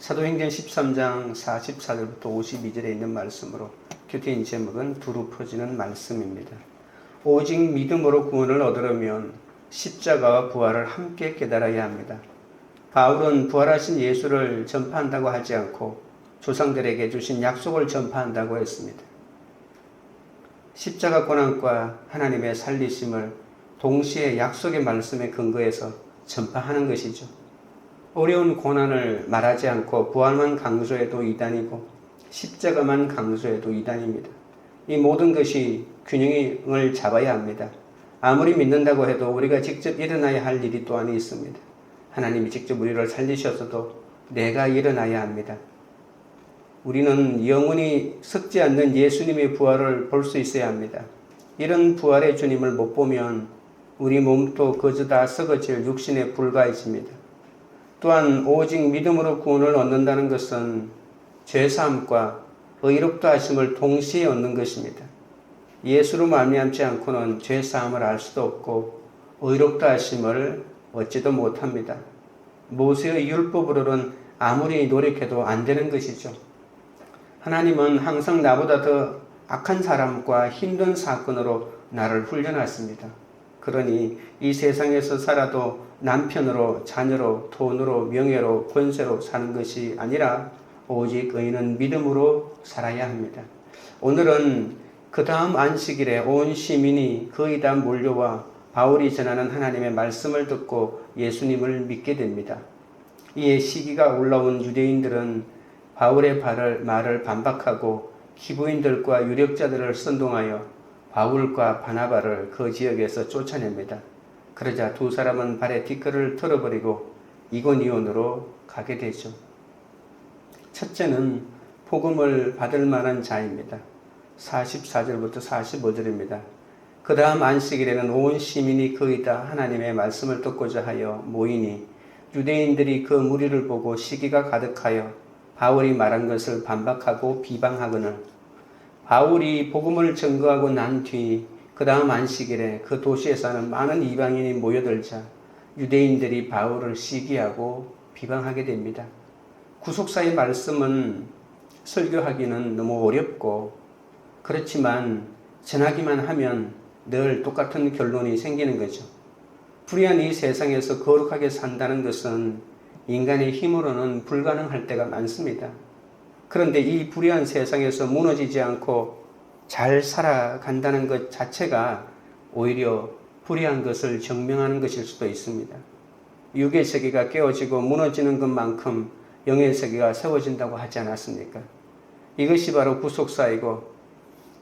사도행전 13장 44절부터 52절에 있는 말씀으로 큐티인 제목은 두루 퍼지는 말씀입니다. 오직 믿음으로 구원을 얻으려면 십자가와 부활을 함께 깨달아야 합니다. 바울은 부활하신 예수를 전파한다고 하지 않고 조상들에게 주신 약속을 전파한다고 했습니다. 십자가 고난과 하나님의 살리심을 동시에 약속의 말씀에 근거해서 전파하는 것이죠. 어려운 고난을 말하지 않고 부활만 강조해도 이단이고 십자가만 강조해도 이단입니다. 이 모든 것이 균형을 잡아야 합니다. 아무리 믿는다고 해도 우리가 직접 일어나야 할 일이 또한 있습니다. 하나님이 직접 우리를 살리셔서도 내가 일어나야 합니다. 우리는 영원히 썩지 않는 예수님의 부활을 볼 수 있어야 합니다. 이런 부활의 주님을 못 보면 우리 몸도 그저 다 썩어질 육신에 불과해집니다. 또한 오직 믿음으로 구원을 얻는다는 것은 죄사함과 의롭다 하심을 동시에 얻는 것입니다. 예수로 말미암지 않고는 죄사함을 알 수도 없고 의롭다 하심을 얻지도 못합니다. 모세의 율법으로는 아무리 노력해도 안 되는 것이죠. 하나님은 항상 나보다 더 악한 사람과 힘든 사건으로 나를 훈련했습니다. 그러니 이 세상에서 살아도 남편으로, 자녀로, 돈으로, 명예로, 권세로 사는 것이 아니라 오직 의인은 믿음으로 살아야 합니다. 오늘은 그 다음 안식일에 온 시민이 거의 다 몰려와 바울이 전하는 하나님의 말씀을 듣고 예수님을 믿게 됩니다. 이에 시기가 올라온 유대인들은 바울의 말을 반박하고 기부인들과 유력자들을 선동하여 바울과 바나바를 그 지역에서 쫓아냅니다. 그러자 두 사람은 발에 뒷걸을 털어버리고 이고니온으로 가게 되죠. 첫째는 복음을 받을 만한 자입니다. 44절부터 45절입니다. 그 다음 안식일에는 온 시민이 거의 다 하나님의 말씀을 듣고자 하여 모이니 유대인들이 그 무리를 보고 시기가 가득하여 바울이 말한 것을 반박하고 비방하거늘 바울이 복음을 증거하고 난 뒤 그 다음 안식일에 그 도시에 사는 많은 이방인이 모여들자 유대인들이 바울을 시기하고 비방하게 됩니다. 구속사의 말씀은 설교하기는 너무 어렵고 그렇지만 전하기만 하면 늘 똑같은 결론이 생기는 거죠. 불의한 이 세상에서 거룩하게 산다는 것은 인간의 힘으로는 불가능할 때가 많습니다. 그런데 이 불의한 세상에서 무너지지 않고 잘 살아간다는 것 자체가 오히려 불의한 것을 증명하는 것일 수도 있습니다. 육의 세계가 깨어지고 무너지는 것만큼 영의 세계가 세워진다고 하지 않았습니까? 이것이 바로 구속사이고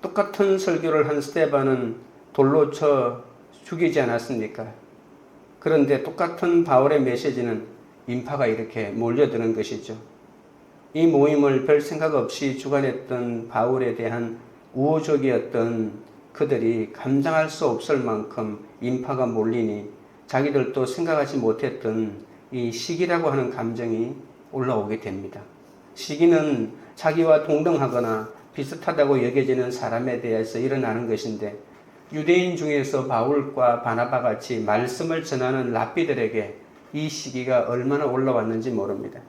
똑같은 설교를 한 스데반은 돌로 쳐 죽이지 않았습니까? 그런데 똑같은 바울의 메시지는 인파가 이렇게 몰려드는 것이죠. 이 모임을 별 생각 없이 주관했던 바울에 대한 우호적이었던 그들이 감당할 수 없을 만큼 인파가 몰리니 자기들도 생각하지 못했던 이 시기라고 하는 감정이 올라오게 됩니다. 시기는 자기와 동등하거나 비슷하다고 여겨지는 사람에 대해서 일어나는 것인데 유대인 중에서 바울과 바나바 같이 말씀을 전하는 랍비들에게 이 시기가 얼마나 올라왔는지 모릅니다.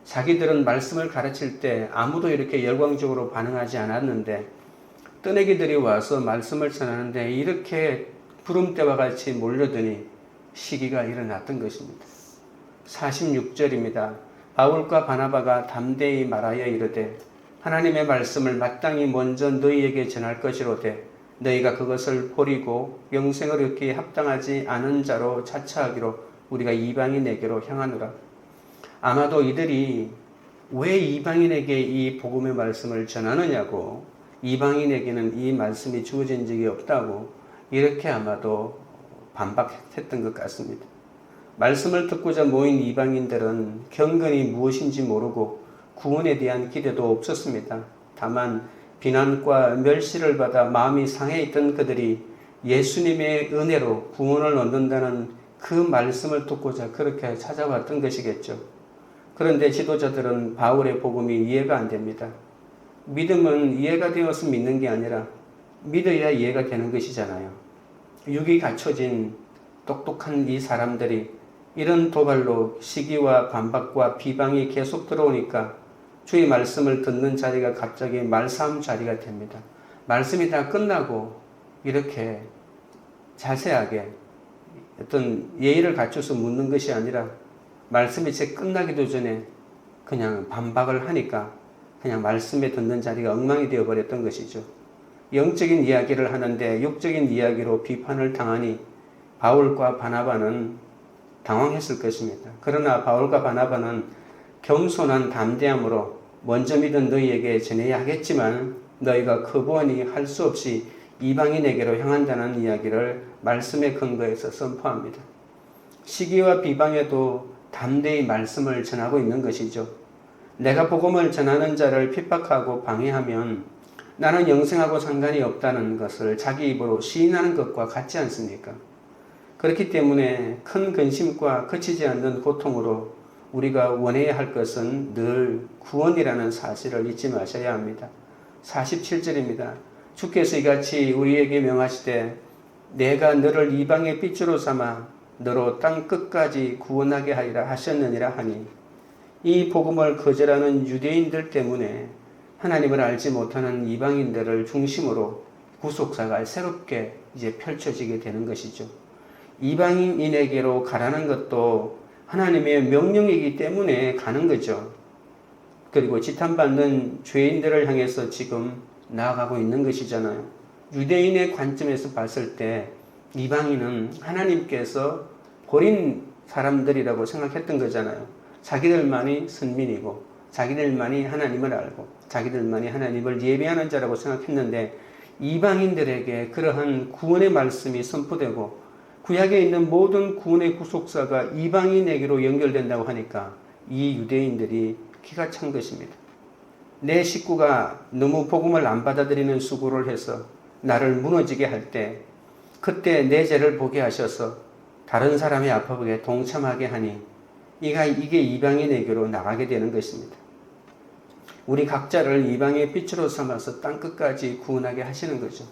자기들은 말씀을 가르칠 때 아무도 이렇게 열광적으로 반응하지 않았는데 떠내기들이 와서 말씀을 전하는데 이렇게 구름대와 같이 몰려드니 시기가 일어났던 것입니다. 46절입니다. 바울과 바나바가 담대히 말하여 이르되 하나님의 말씀을 마땅히 먼저 너희에게 전할 것이로되 너희가 그것을 버리고 영생을 얻기에 합당하지 않은 자로 자처하기로 우리가 이방인에게로 향하노라. 아마도 이들이 왜 이방인에게 이 복음의 말씀을 전하느냐고, 이방인에게는 이 말씀이 주어진 적이 없다고 이렇게 아마도 반박했던 것 같습니다. 말씀을 듣고자 모인 이방인들은 경건이 무엇인지 모르고 구원에 대한 기대도 없었습니다. 다만 비난과 멸시를 받아 마음이 상해 있던 그들이 예수님의 은혜로 구원을 얻는다는 그 말씀을 듣고자 그렇게 찾아왔던 것이겠죠. 그런데 지도자들은 바울의 복음이 이해가 안 됩니다. 믿음은 이해가 되어서 믿는 게 아니라 믿어야 이해가 되는 것이잖아요. 육이 갖춰진 똑똑한 이 사람들이 이런 도발로 시기와 반박과 비방이 계속 들어오니까 주의 말씀을 듣는 자리가 갑자기 말싸움 자리가 됩니다. 말씀이 다 끝나고 이렇게 자세하게 어떤 예의를 갖춰서 묻는 것이 아니라 말씀이 제 끝나기도 전에 그냥 반박을 하니까 그냥 말씀에 듣는 자리가 엉망이 되어버렸던 것이죠. 영적인 이야기를 하는데 육적인 이야기로 비판을 당하니 바울과 바나바는 당황했을 것입니다. 그러나 바울과 바나바는 겸손한 담대함으로 먼저 믿은 너희에게 전해야 하겠지만 너희가 거부하니 할 수 없이 이방인에게로 향한다는 이야기를 말씀의 근거에서 선포합니다. 시기와 비방에도 담대히 말씀을 전하고 있는 것이죠. 내가 복음을 전하는 자를 핍박하고 방해하면 나는 영생하고 상관이 없다는 것을 자기 입으로 시인하는 것과 같지 않습니까? 그렇기 때문에 큰 근심과 그치지 않는 고통으로 우리가 원해야 할 것은 늘 구원이라는 사실을 잊지 마셔야 합니다. 47절입니다. 주께서 이같이 우리에게 명하시되 내가 너를 이방의 빛으로 삼아 너로 땅 끝까지 구원하게 하리라 하셨느니라 하니 이 복음을 거절하는 유대인들 때문에 하나님을 알지 못하는 이방인들을 중심으로 구속사가 새롭게 이제 펼쳐지게 되는 것이죠. 이방인에게로 가라는 것도 하나님의 명령이기 때문에 가는 거죠. 그리고 지탄받는 죄인들을 향해서 지금 나아가고 있는 것이잖아요. 유대인의 관점에서 봤을 때 이방인은 하나님께서 버린 사람들이라고 생각했던 거잖아요. 자기들만이 선민이고 자기들만이 하나님을 알고 자기들만이 하나님을 예배하는 자라고 생각했는데 이방인들에게 그러한 구원의 말씀이 선포되고 구약에 있는 모든 구원의 구속사가 이방인에게로 연결된다고 하니까 이 유대인들이 기가 찬 것입니다. 내 식구가 너무 복음을 안 받아들이는 수고를 해서 나를 무너지게 할 때 그때 내 죄를 보게 하셔서 다른 사람의 아픔에 동참하게 하니 이게 이방인에게로 나가게 되는 것입니다. 우리 각자를 이방의 빛으로 삼아서 땅끝까지 구원하게 하시는 거죠.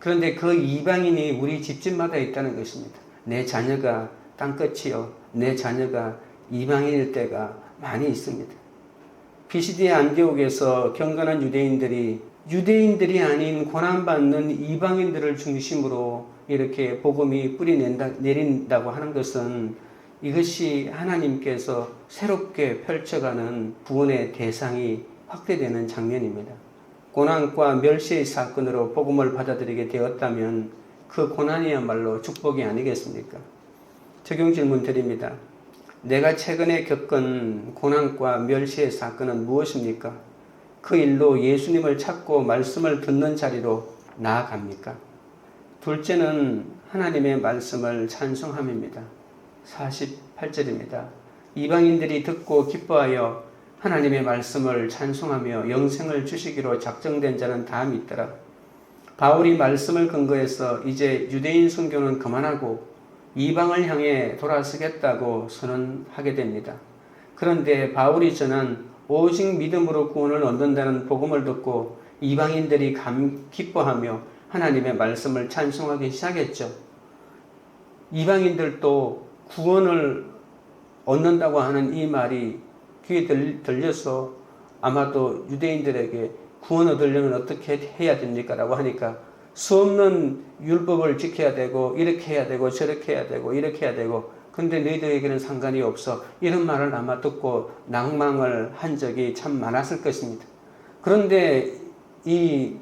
그런데 그 이방인이 우리 집집마다 있다는 것입니다. 내 자녀가 땅끝이요. 내 자녀가 이방인일 때가 많이 있습니다. 피시디의 안디옥에서 경건한 유대인들이 아닌 고난받는 이방인들을 중심으로 이렇게 복음이 내린다고 하는 것은 이것이 하나님께서 새롭게 펼쳐가는 구원의 대상이 확대되는 장면입니다. 고난과 멸시의 사건으로 복음을 받아들이게 되었다면 그 고난이야말로 축복이 아니겠습니까? 적용 질문 드립니다. 내가 최근에 겪은 고난과 멸시의 사건은 무엇입니까? 그 일로 예수님을 찾고 말씀을 듣는 자리로 나아갑니까? 둘째는 하나님의 말씀을 찬송함입니다. 48절입니다. 이방인들이 듣고 기뻐하여 하나님의 말씀을 찬송하며 영생을 주시기로 작정된 자는 다 믿더라. 바울이 말씀을 근거해서 이제 유대인 선교는 그만하고 이방을 향해 돌아서겠다고 선언하게 됩니다. 그런데 바울이 전한 오직 믿음으로 구원을 얻는다는 복음을 듣고 이방인들이 기뻐하며 하나님의 말씀을 찬송하기 시작했죠. 이방인들도 구원을 얻는다고 하는 이 말이 귀에 들려서 아마도 유대인들에게 구원 얻으려면 어떻게 해야 됩니까? 라고 하니까 수없는 율법을 지켜야 되고 이렇게 해야 되고 저렇게 해야 되고 이렇게 해야 되고 근데 너희들에게는 상관이 없어. 이런 말을 아마 듣고 낭망을 한 적이 참 많았을 것입니다. 그런데 이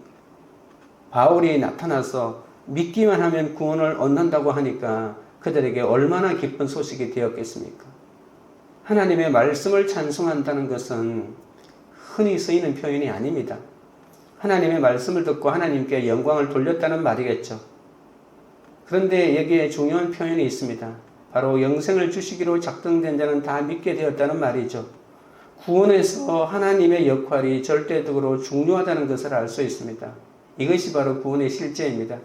바울이 나타나서 믿기만 하면 구원을 얻는다고 하니까 그들에게 얼마나 기쁜 소식이 되었겠습니까? 하나님의 말씀을 찬송한다는 것은 흔히 쓰이는 표현이 아닙니다. 하나님의 말씀을 듣고 하나님께 영광을 돌렸다는 말이겠죠. 그런데 여기에 중요한 표현이 있습니다. 바로 영생을 주시기로 작정된 자는 다 믿게 되었다는 말이죠. 구원에서 하나님의 역할이 절대적으로 중요하다는 것을 알 수 있습니다. 이것이 바로 구원의 실제입니다.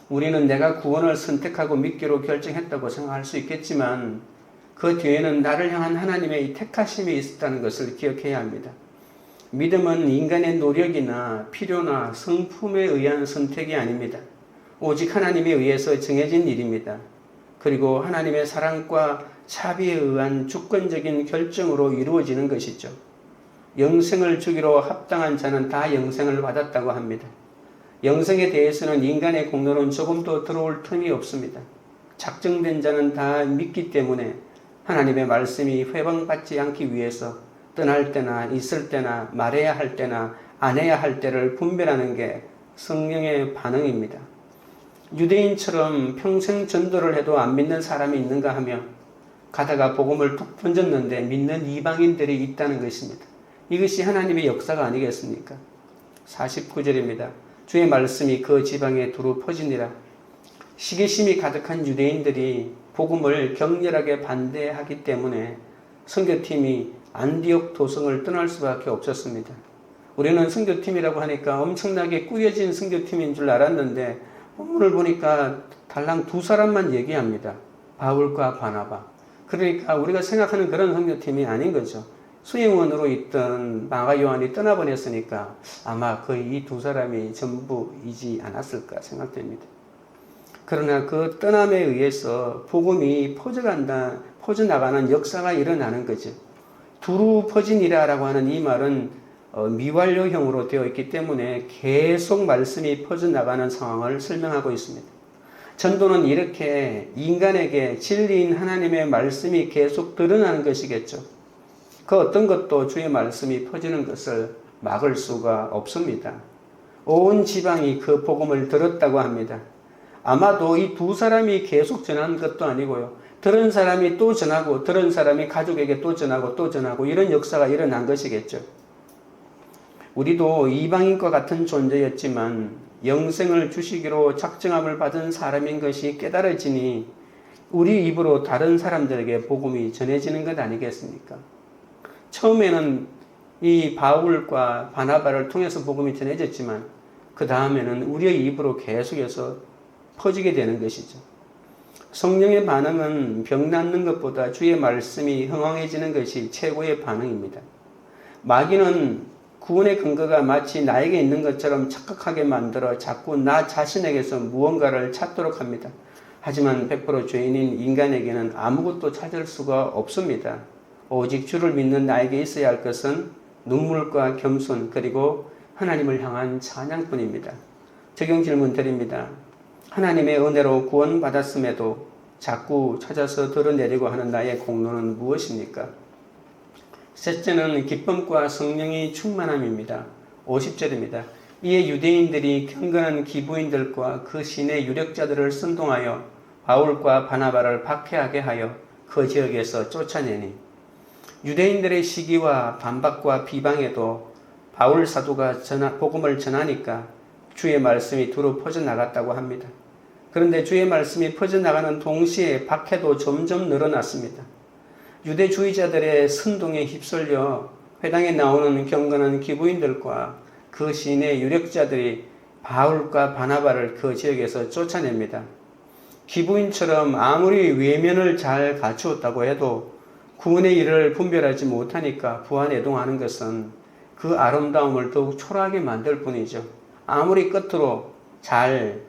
우리는 내가 구원을 선택하고 믿기로 결정했다고 생각할 수 있겠지만 그 뒤에는 나를 향한 하나님의 이 택하심이 있었다는 것을 기억해야 합니다. 믿음은 인간의 노력이나 필요나 성품에 의한 선택이 아닙니다. 오직 하나님에 의해서 정해진 일입니다. 그리고 하나님의 사랑과 자비에 의한 주권적인 결정으로 이루어지는 것이죠. 영생을 주기로 합당한 자는 다 영생을 받았다고 합니다. 영생에 대해서는 인간의 공로는 조금도 들어올 틈이 없습니다. 작정된 자는 다 믿기 때문에 하나님의 말씀이 회방받지 않기 위해서 떠날 때나 있을 때나 말해야 할 때나 안 해야 할 때를 분별하는 게 성령의 반응입니다. 유대인처럼 평생 전도를 해도 안 믿는 사람이 있는가 하면 가다가 복음을 툭 던졌는데 믿는 이방인들이 있다는 것입니다. 이것이 하나님의 역사가 아니겠습니까? 49절입니다. 주의 말씀이 그 지방에 두루 퍼지니라. 시기심이 가득한 유대인들이 복음을 격렬하게 반대하기 때문에 선교팀이 안디옥 도성을 떠날 수밖에 없었습니다. 우리는 선교팀이라고 하니까 엄청나게 꾸려진 선교팀인 줄 알았는데 본문을 보니까 달랑 두 사람만 얘기합니다. 바울과 바나바. 그러니까 우리가 생각하는 그런 선교팀이 아닌 거죠. 수행원으로 있던 마가 요한이 떠나보냈으니까 아마 거의 이 두 사람이 전부이지 않았을까 생각됩니다. 그러나 그 떠남에 의해서 복음이 퍼져나가는 역사가 일어나는 거죠. 두루 퍼지니라라고 하는 이 말은 미완료형으로 되어 있기 때문에 계속 말씀이 퍼져나가는 상황을 설명하고 있습니다. 전도는 이렇게 인간에게 진리인 하나님의 말씀이 계속 드러나는 것이겠죠. 그 어떤 것도 주의 말씀이 퍼지는 것을 막을 수가 없습니다. 온 지방이 그 복음을 들었다고 합니다. 아마도 이 두 사람이 계속 전한 것도 아니고요. 들은 사람이 또 전하고 들은 사람이 가족에게 또 전하고 또 전하고 이런 역사가 일어난 것이겠죠. 우리도 이방인과 같은 존재였지만 영생을 주시기로 작정함을 받은 사람인 것이 깨달아지니 우리 입으로 다른 사람들에게 복음이 전해지는 것 아니겠습니까? 처음에는 이 바울과 바나바를 통해서 복음이 전해졌지만 그 다음에는 우리의 입으로 계속해서 퍼지게 되는 것이죠. 성령의 반응은 병 낫는 것보다 주의 말씀이 흥황해지는 것이 최고의 반응입니다. 마귀는 구원의 근거가 마치 나에게 있는 것처럼 착각하게 만들어 자꾸 나 자신에게서 무언가를 찾도록 합니다. 하지만 100% 죄인인 인간에게는 아무것도 찾을 수가 없습니다. 오직 주를 믿는 나에게 있어야 할 것은 눈물과 겸손 그리고 하나님을 향한 찬양뿐입니다. 적용 질문 드립니다. 하나님의 은혜로 구원받았음에도 자꾸 찾아서 드러내려고 하는 나의 공로는 무엇입니까? 셋째는 기쁨과 성령의 충만함입니다. 50절입니다. 이에 유대인들이 경건한 기부인들과 그 신의 유력자들을 선동하여 바울과 바나바를 박해하게 하여 그 지역에서 쫓아내니 유대인들의 시기와 반박과 비방에도 바울 사도가 복음을 전하니까 주의 말씀이 두루 퍼져나갔다고 합니다. 그런데 주의 말씀이 퍼져나가는 동시에 박해도 점점 늘어났습니다. 유대주의자들의 선동에 휩쓸려 회당에 나오는 경건한 기부인들과 그 시인의 유력자들이 바울과 바나바를 그 지역에서 쫓아냅니다. 기부인처럼 아무리 외면을 잘 갖추었다고 해도 구원의 일을 분별하지 못하니까 부안해동하는 것은 그 아름다움을 더욱 초라하게 만들 뿐이죠. 아무리 겉으로 잘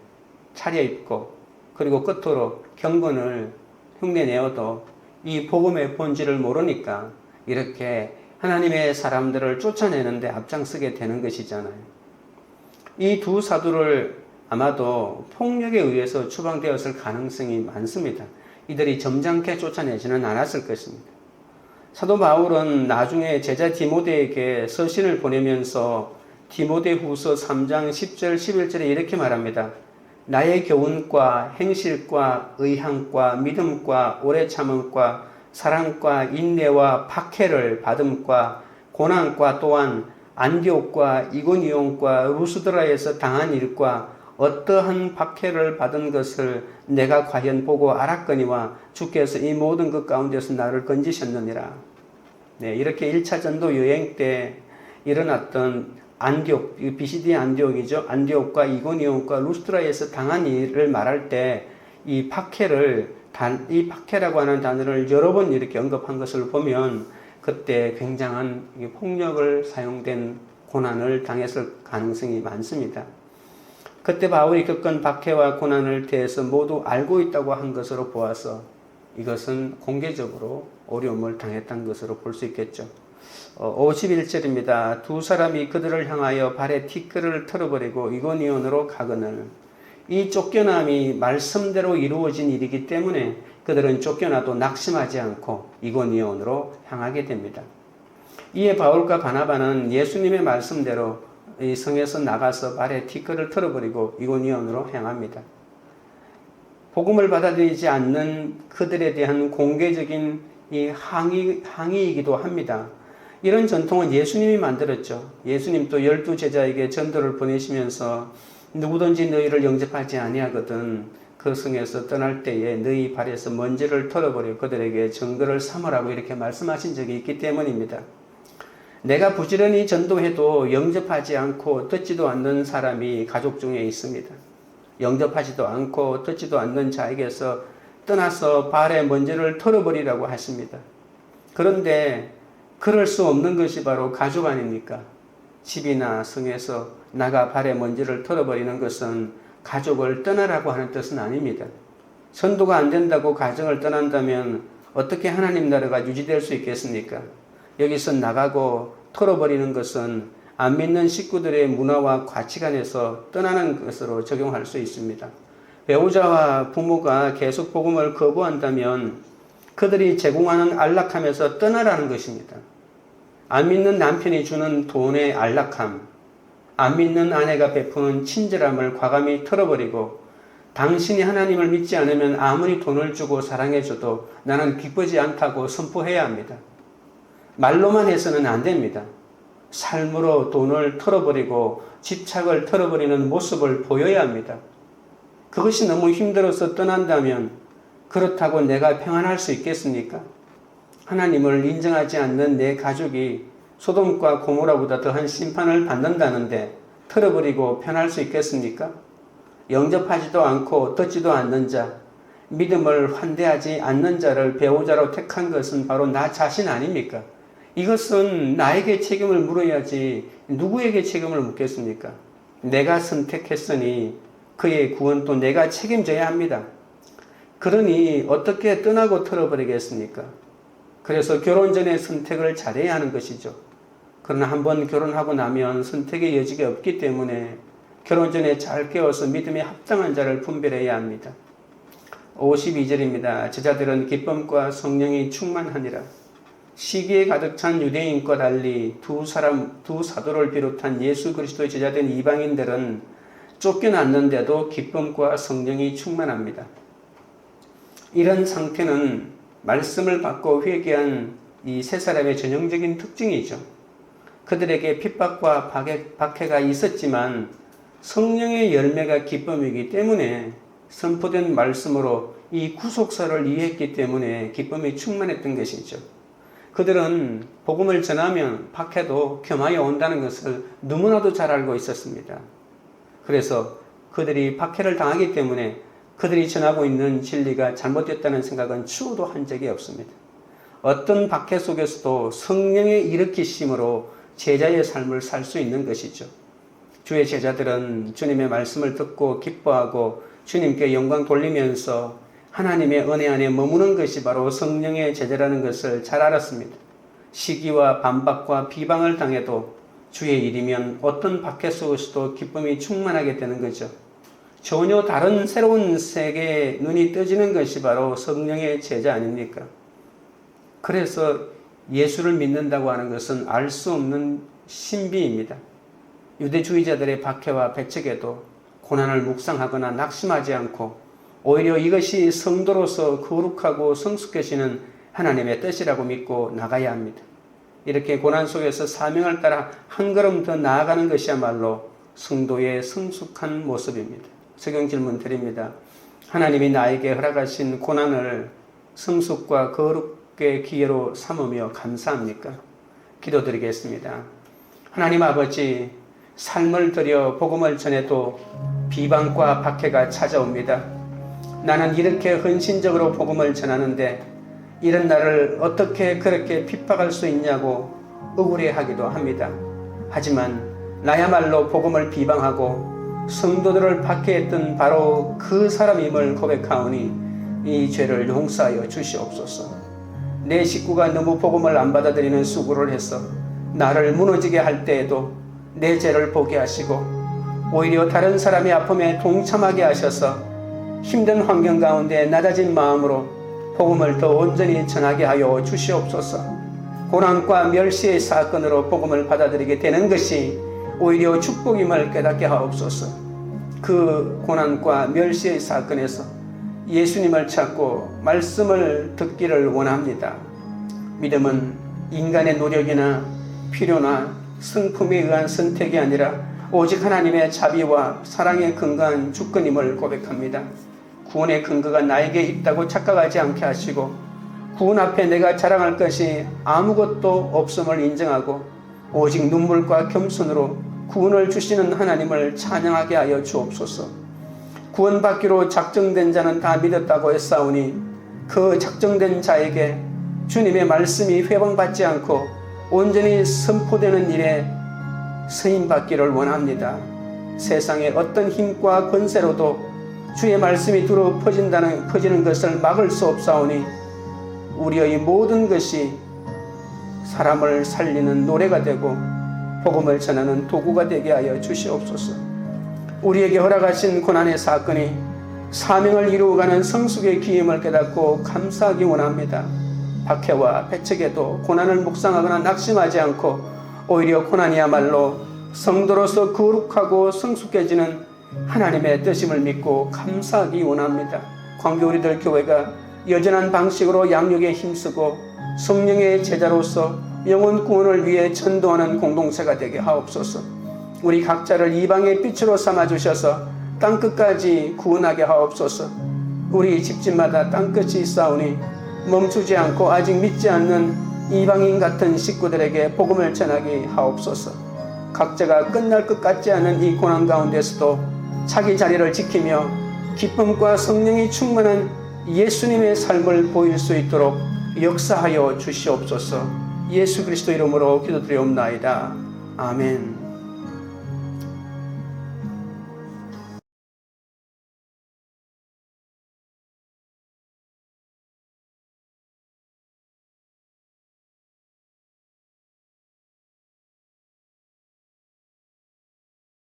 차려입고 그리고 겉으로 경건을 흉내내어도 이 복음의 본질을 모르니까 이렇게 하나님의 사람들을 쫓아내는데 앞장서게 되는 것이잖아요. 이 두 사도를 아마도 폭력에 의해서 추방되었을 가능성이 많습니다. 이들이 점잖게 쫓아내지는 않았을 것입니다. 사도 바울은 나중에 제자 디모데에게 서신을 보내면서 디모데후서 3장 10절 11절에 이렇게 말합니다. 나의 교훈과 행실과 의향과 믿음과 오래 참음과 사랑과 인내와 박해를 받음과 고난과 또한 안디옥과 이고니온과 루스드라에서 당한 일과 어떠한 박해를 받은 것을 내가 과연 보고 알았거니와 주께서 이 모든 것 가운데서 나를 건지셨느니라. 네, 이렇게 1차 전도 여행 때 일어났던 안디옥, BCD 안디옥이죠. 안디옥과 이고니온과 루스드라에서 당한 일을 말할 때 이 박해라고 하는 단어를 여러 번 이렇게 언급한 것을 보면 그때 굉장한 폭력을 사용된 고난을 당했을 가능성이 많습니다. 그때 바울이 겪은 박해와 고난을 대해서 모두 알고 있다고 한 것으로 보아서 이것은 공개적으로 어려움을 당했던 것으로 볼 수 있겠죠. 51절입니다. 두 사람이 그들을 향하여 발에 티끌을 털어버리고 이고니온으로 가거늘. 이 쫓겨남이 말씀대로 이루어진 일이기 때문에 그들은 쫓겨나도 낙심하지 않고 이고니온으로 향하게 됩니다. 이에 바울과 바나바는 예수님의 말씀대로 이 성에서 나가서 발에 티끌을 털어버리고 이고니온으로 향합니다. 복음을 받아들이지 않는 그들에 대한 공개적인 이 항의이기도 합니다. 이런 전통은 예수님이 만들었죠. 예수님도 12 제자에게 전도를 보내시면서 누구든지 너희를 영접하지 아니하거든 그 성에서 떠날 때에 너희 발에서 먼지를 털어버려 그들에게 증거를 삼으라고 이렇게 말씀하신 적이 있기 때문입니다. 내가 부지런히 전도해도 영접하지 않고 듣지도 않는 사람이 가족 중에 있습니다. 영접하지도 않고 듣지도 않는 자에게서 떠나서 발에 먼지를 털어버리라고 하십니다. 그런데 그럴 수 없는 것이 바로 가족 아닙니까? 집이나 성에서 나가 발에 먼지를 털어버리는 것은 가족을 떠나라고 하는 뜻은 아닙니다. 전도가 안 된다고 가정을 떠난다면 어떻게 하나님 나라가 유지될 수 있겠습니까? 여기서 나가고 털어버리는 것은 안 믿는 식구들의 문화와 가치관에서 떠나는 것으로 적용할 수 있습니다. 배우자와 부모가 계속 복음을 거부한다면 그들이 제공하는 안락함에서 떠나라는 것입니다. 안 믿는 남편이 주는 돈의 안락함, 안 믿는 아내가 베푸는 친절함을 과감히 털어버리고 당신이 하나님을 믿지 않으면 아무리 돈을 주고 사랑해줘도 나는 기쁘지 않다고 선포해야 합니다. 말로만 해서는 안 됩니다. 삶으로 돈을 털어버리고 집착을 털어버리는 모습을 보여야 합니다. 그것이 너무 힘들어서 떠난다면 그렇다고 내가 평안할 수 있겠습니까? 하나님을 인정하지 않는 내 가족이 소돔과 고모라보다 더한 심판을 받는다는데 털어버리고 편할 수 있겠습니까? 영접하지도 않고 듣지도 않는 자, 믿음을 환대하지 않는 자를 배우자로 택한 것은 바로 나 자신 아닙니까? 이것은 나에게 책임을 물어야지 누구에게 책임을 묻겠습니까? 내가 선택했으니 그의 구원도 내가 책임져야 합니다. 그러니 어떻게 떠나고 털어버리겠습니까? 그래서 결혼 전에 선택을 잘해야 하는 것이죠. 그러나 한번 결혼하고 나면 선택의 여지가 없기 때문에 결혼 전에 잘 깨워서 믿음에 합당한 자를 분별해야 합니다. 52절입니다. 제자들은 기쁨과 성령이 충만하니라. 시기에 가득 찬 유대인과 달리 두 사도를 비롯한 예수 그리스도의 제자된 이방인들은 쫓겨났는데도 기쁨과 성령이 충만합니다. 이런 상태는 말씀을 받고 회개한 이 세 사람의 전형적인 특징이죠. 그들에게 핍박과 박해가 있었지만 성령의 열매가 기쁨이기 때문에 선포된 말씀으로 이 구속사를 이해했기 때문에 기쁨이 충만했던 것이죠. 그들은 복음을 전하면 박해도 겸하여 온다는 것을 너무나도 잘 알고 있었습니다. 그래서 그들이 박해를 당하기 때문에 그들이 전하고 있는 진리가 잘못됐다는 생각은 추호도 한 적이 없습니다. 어떤 박해 속에서도 성령의 일으키심으로 제자의 삶을 살 수 있는 것이죠. 주의 제자들은 주님의 말씀을 듣고 기뻐하고 주님께 영광 돌리면서 하나님의 은혜 안에 머무는 것이 바로 성령의 제자라는 것을 잘 알았습니다. 시기와 반박과 비방을 당해도 주의 일이면 어떤 박해 속에서도 기쁨이 충만하게 되는 거죠. 전혀 다른 새로운 세계에 눈이 떠지는 것이 바로 성령의 제자 아닙니까? 그래서 예수를 믿는다고 하는 것은 알 수 없는 신비입니다. 유대주의자들의 박해와 배척에도 고난을 묵상하거나 낙심하지 않고 오히려 이것이 성도로서 거룩하고 성숙해지는 하나님의 뜻이라고 믿고 나가야 합니다. 이렇게 고난 속에서 사명을 따라 한 걸음 더 나아가는 것이야말로 성도의 성숙한 모습입니다. 적용 질문 드립니다. 하나님이 나에게 허락하신 고난을 성숙과 거룩의 기회로 삼으며 감사합니까? 기도드리겠습니다. 하나님 아버지, 삶을 들여 복음을 전해도 비방과 박해가 찾아옵니다. 나는 이렇게 헌신적으로 복음을 전하는데 이런 나를 어떻게 그렇게 핍박할 수 있냐고 억울해하기도 합니다. 하지만 나야말로 복음을 비방하고 성도들을 박해했던 바로 그 사람임을 고백하오니 이 죄를 용서하여 주시옵소서. 내 식구가 너무 복음을 안 받아들이는 수고를 해서 나를 무너지게 할 때에도 내 죄를 보게 하시고 오히려 다른 사람의 아픔에 동참하게 하셔서 힘든 환경 가운데 낮아진 마음으로 복음을 더 온전히 전하게 하여 주시옵소서. 고난과 멸시의 사건으로 복음을 받아들이게 되는 것이 오히려 축복임을 깨닫게 하옵소서. 그 고난과 멸시의 사건에서 예수님을 찾고 말씀을 듣기를 원합니다. 믿음은 인간의 노력이나 필요나 성품에 의한 선택이 아니라 오직 하나님의 자비와 사랑에 근거한 주권임을 고백합니다. 구원의 근거가 나에게 있다고 착각하지 않게 하시고 구원 앞에 내가 자랑할 것이 아무것도 없음을 인정하고 오직 눈물과 겸손으로 구원을 주시는 하나님을 찬양하게 하여 주옵소서. 구원받기로 작정된 자는 다 믿었다고 했사오니 그 작정된 자에게 주님의 말씀이 회방받지 않고 온전히 선포되는 일에 쓰임받기를 원합니다. 세상의 어떤 힘과 권세로도 주의 말씀이 두루 퍼지는 것을 막을 수 없사오니 우리의 모든 것이 사람을 살리는 노래가 되고 복음을 전하는 도구가 되게 하여 주시옵소서. 우리에게 허락하신 고난의 사건이 사명을 이루어가는 성숙의 기임을 깨닫고 감사하기 원합니다. 박해와 배척에도 고난을 묵상하거나 낙심하지 않고 오히려 고난이야말로 성도로서 거룩하고 성숙해지는 하나님의 뜻임을 믿고 감사하기 원합니다. 광교 우리들 교회가 여전한 방식으로 양육에 힘쓰고 성령의 제자로서 영혼 구원을 위해 전도하는 공동체가 되게 하옵소서. 우리 각자를 이방의 빛으로 삼아주셔서 땅끝까지 구원하게 하옵소서. 우리 집집마다 땅끝이 있사오니 멈추지 않고 아직 믿지 않는 이방인 같은 식구들에게 복음을 전하게 하옵소서. 각자가 끝날 것 같지 않은 이 고난 가운데서도 자기 자리를 지키며 기쁨과 성령이 충만한 예수님의 삶을 보일 수 있도록 역사하여 주시옵소서. 예수 그리스도 이름으로 기도드리옵나이다. 아멘.